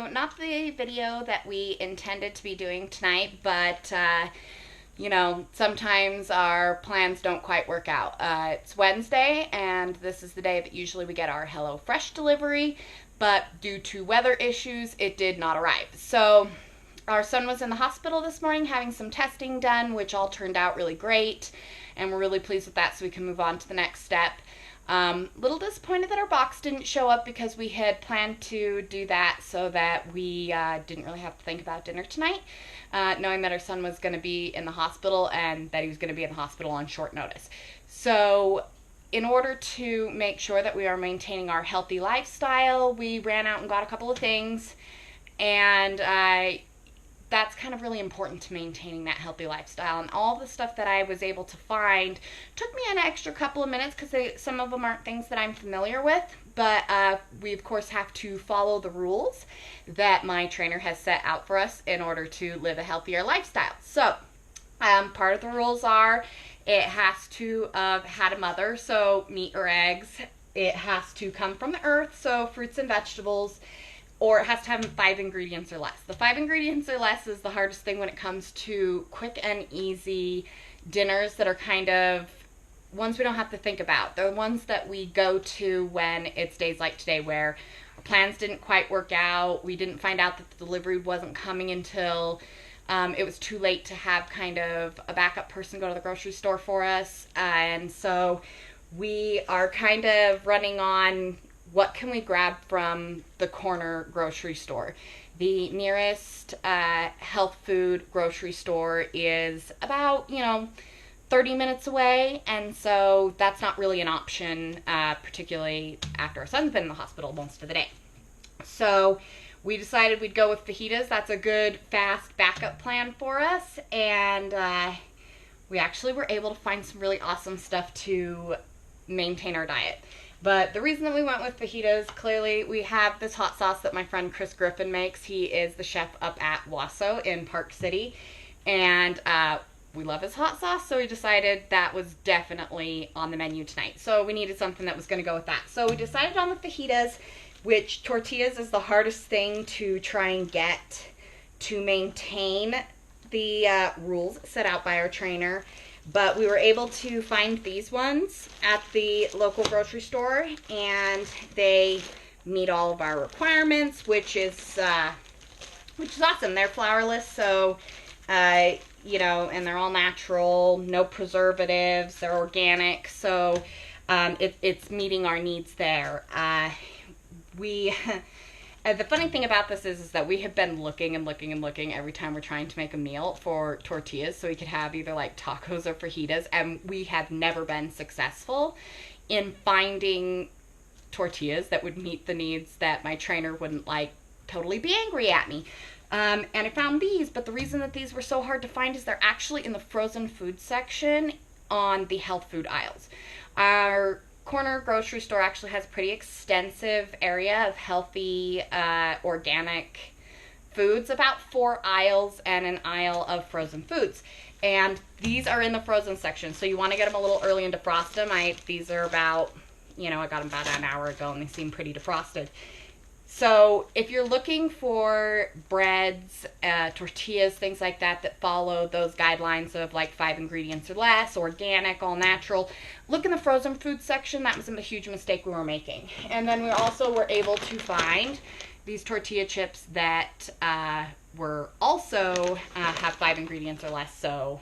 Not the video that we intended to be doing tonight, but sometimes our plans don't quite work out. It's Wednesday, and this is the day that usually we get our HelloFresh delivery, but due to weather issues, it did not arrive. So our son was in the hospital this morning having some testing done, which all turned out really great, and we're really pleased with that, so we can move on to the next step. Little disappointed that our box didn't show up because we had planned to do that so that we didn't really have to think about dinner tonight, knowing that our son was going to be in the hospital and that he was going to be in the hospital on short notice. So in order to make sure that we are maintaining our healthy lifestyle, we ran out and got a couple of things, and that's kind of really important to maintaining that healthy lifestyle. And all the stuff that I was able to find took me an extra couple of minutes because some of them aren't things that I'm familiar with. But we, of course, have to follow the rules that my trainer has set out for us in order to live a healthier lifestyle. So part of the rules are it has to have had a mother, so meat or eggs. It has to come from the earth, so fruits and vegetables. Or it has to have 5 ingredients or less. The 5 ingredients or less is the hardest thing when it comes to quick and easy dinners that are kind of ones we don't have to think about. They're the ones that we go to when it's days like today where our plans didn't quite work out. We didn't find out that the delivery wasn't coming until it was too late to have kind of a backup person go to the grocery store for us. And so we are kind of running on what can we grab from the corner grocery store. The nearest health food grocery store is about, 30 minutes away, and so that's not really an option, particularly after our son's been in the hospital most of the day. So we decided we'd go with fajitas. That's a good, fast backup plan for us, and we actually were able to find some really awesome stuff to maintain our diet. But the reason that we went with fajitas, clearly we have this hot sauce that my friend Chris Griffin makes. He is the chef up at Wasso in Park City, and we love his hot sauce, so we decided that was definitely on the menu tonight. So we needed something that was going to go with that. So we decided on the fajitas, which tortillas is the hardest thing to try and get to maintain the rules set out by our trainer. But we were able to find these ones at the local grocery store, and they meet all of our requirements, which is awesome. They're flourless, so and they're all natural, no preservatives. They're organic, so it's meeting our needs there. The funny thing about this is that we have been looking and looking and looking every time we're trying to make a meal for tortillas so we could have either like tacos or fajitas, and we have never been successful in finding tortillas that would meet the needs that my trainer wouldn't like totally be angry at me. And I found these, but the reason that these were so hard to find is they're actually in the frozen food section on the health food aisles. Our corner grocery store actually has a pretty extensive area of healthy organic foods, about 4 aisles and an aisle of frozen foods, and these are in the frozen section, so you want to get them a little early and defrost them. These are about, I got them about an hour ago and they seem pretty defrosted. So if you're looking for breads, tortillas, things like that follow those guidelines of like 5 ingredients or less, organic, all natural, look in the frozen food section. That was a huge mistake we were making. And then we also were able to find these tortilla chips that were also have 5 ingredients or less. So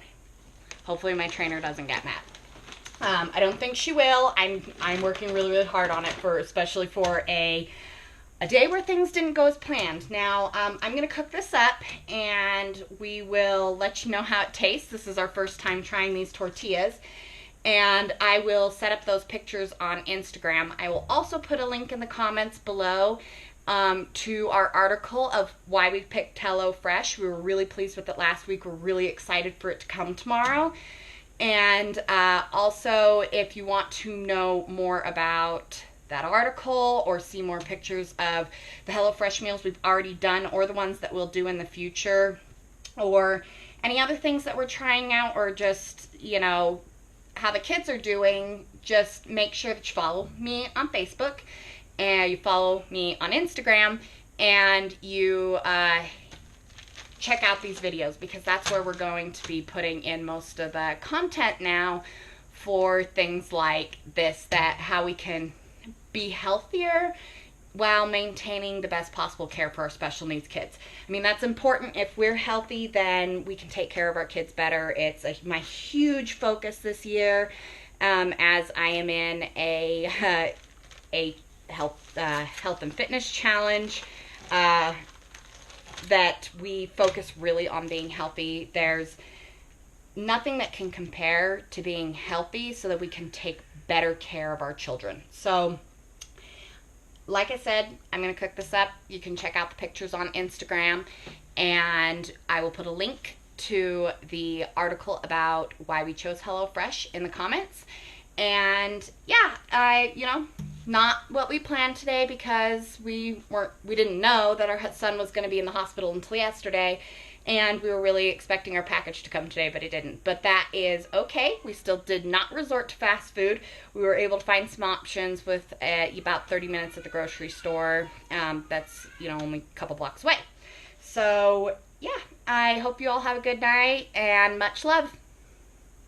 hopefully my trainer doesn't get mad. I don't think she will. I'm working really, really hard on it especially for a day where things didn't go as planned. Now, I'm going to cook this up, and we will let you know how it tastes. This is our first time trying these tortillas, and I will set up those pictures on Instagram. I will also put a link in the comments below to our article of why we picked HelloFresh. We were really pleased with it last week. We're really excited for it to come tomorrow. And also, if you want to know more about that article or see more pictures of the HelloFresh meals we've already done or the ones that we'll do in the future, or any other things that we're trying out, or just, how the kids are doing, just make sure that you follow me on Facebook and you follow me on Instagram and you check out these videos, because that's where we're going to be putting in most of the content now for things like this, that how we can be healthier while maintaining the best possible care for our special needs kids. I mean, that's important. If we're healthy, then we can take care of our kids better. It's my huge focus this year, as I am in a health and fitness challenge, that we focus really on being healthy. There's nothing that can compare to being healthy, so that we can take better care of our children. So, like I said, I'm going to cook this up. You can check out the pictures on Instagram, and I will put a link to the article about why we chose HelloFresh in the comments. And yeah, not what we planned today, because we didn't know that our son was going to be in the hospital until yesterday, and we were really expecting our package to come today, but it didn't. But that is okay. We still did not resort to fast food. We were able to find some options with about 30 minutes at the grocery store. That's only a couple blocks away. So yeah, I hope you all have a good night, and much love.